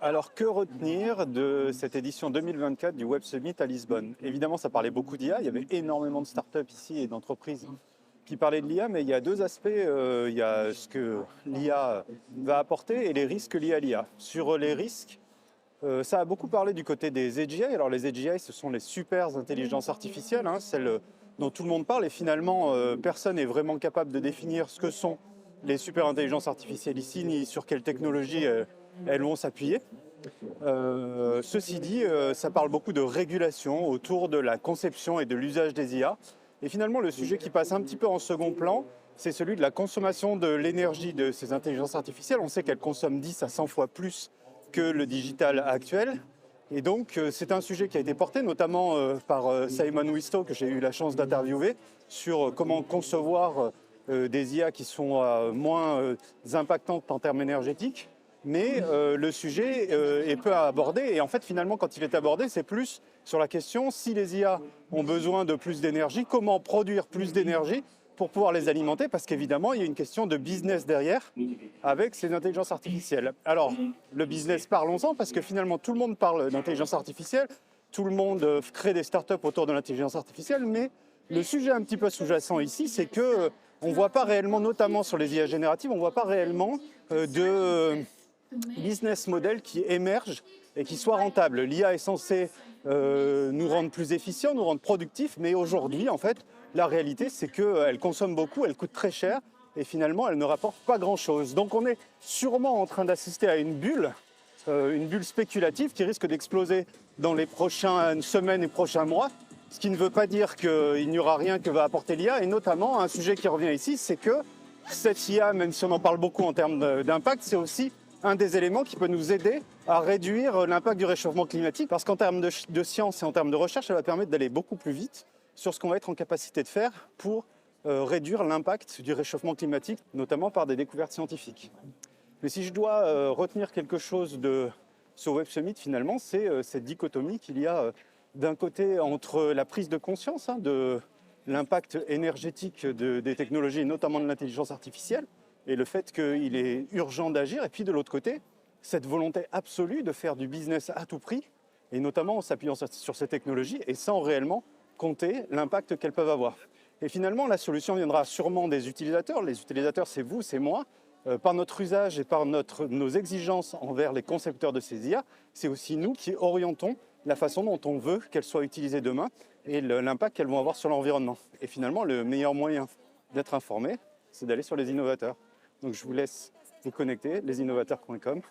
Alors, que retenir de cette édition 2024 du Web Summit à Lisbonne? Évidemment, ça parlait beaucoup d'IA. Il y avait énormément de startups ici et d'entreprises qui parlaient de l'IA, mais il y a deux aspects. Il y a ce que l'IA va apporter et les risques liés à l'IA. Sur les risques, ça a beaucoup parlé du côté des AGI. Alors, les AGI, ce sont les super intelligences artificielles, celles dont tout le monde parle, et finalement, personne n'est vraiment capable de définir ce que sont les super intelligences artificielles ici, ni sur quelle technologie elles vont s'appuyer. Ceci dit, ça parle beaucoup de régulation autour de la conception et de l'usage des IA. Et finalement, le sujet qui passe un petit peu en second plan, c'est celui de la consommation de l'énergie de ces intelligences artificielles. On sait qu'elles consomment 10 à 100 fois plus que le digital actuel. Et donc, c'est un sujet qui a été porté notamment par Simon Wistow, que j'ai eu la chance d'interviewer, sur comment concevoir des IA qui sont moins impactantes en termes énergétiques. Mais le sujet est peu abordé. Et en fait, finalement, quand il est abordé, c'est plus sur la question, si les IA ont besoin de plus d'énergie, comment produire plus d'énergie pour pouvoir les alimenter? Parce qu'évidemment, il y a une question de business derrière avec ces intelligences artificielles. Alors, le business, parlons-en, parce que finalement, tout le monde parle d'intelligence artificielle, tout le monde crée des startups autour de l'intelligence artificielle, mais le sujet un petit peu sous-jacent ici, c'est que on ne voit pas réellement, notamment sur les IA génératives, on ne voit pas réellement de business model qui émerge et qui soit rentable. L'IA est censée nous rendre plus efficients, nous rendre productifs, mais aujourd'hui, en fait, la réalité, c'est qu'elle consomme beaucoup, elle coûte très cher, et finalement, elle ne rapporte pas grand-chose. Donc on est sûrement en train d'assister à une bulle spéculative qui risque d'exploser dans les prochaines semaines et prochains mois, ce qui ne veut pas dire qu'il n'y aura rien que va apporter l'IA, et notamment un sujet qui revient ici, c'est que cette IA, même si on en parle beaucoup en termes d'impact, c'est aussi un des éléments qui peut nous aider à réduire l'impact du réchauffement climatique, parce qu'en termes de science et en termes de recherche, ça va permettre d'aller beaucoup plus vite sur ce qu'on va être en capacité de faire pour réduire l'impact du réchauffement climatique, notamment par des découvertes scientifiques. Mais si je dois retenir quelque chose de ce Web Summit, finalement, c'est cette dichotomie qu'il y a d'un côté entre la prise de conscience de l'impact énergétique des technologies, notamment de l'intelligence artificielle, et le fait qu'il est urgent d'agir, et puis de l'autre côté, cette volonté absolue de faire du business à tout prix, et notamment en s'appuyant sur ces technologies, et sans réellement compter l'impact qu'elles peuvent avoir. Et finalement, la solution viendra sûrement des utilisateurs. Les utilisateurs, c'est vous, c'est moi. Par notre usage et par nos exigences envers les concepteurs de ces IA, c'est aussi nous qui orientons la façon dont on veut qu'elles soient utilisées demain et l'impact qu'elles vont avoir sur l'environnement. Et finalement, le meilleur moyen d'être informé, c'est d'aller sur les innovateurs. Donc je vous laisse vous connecter, lesinnovateurs.com.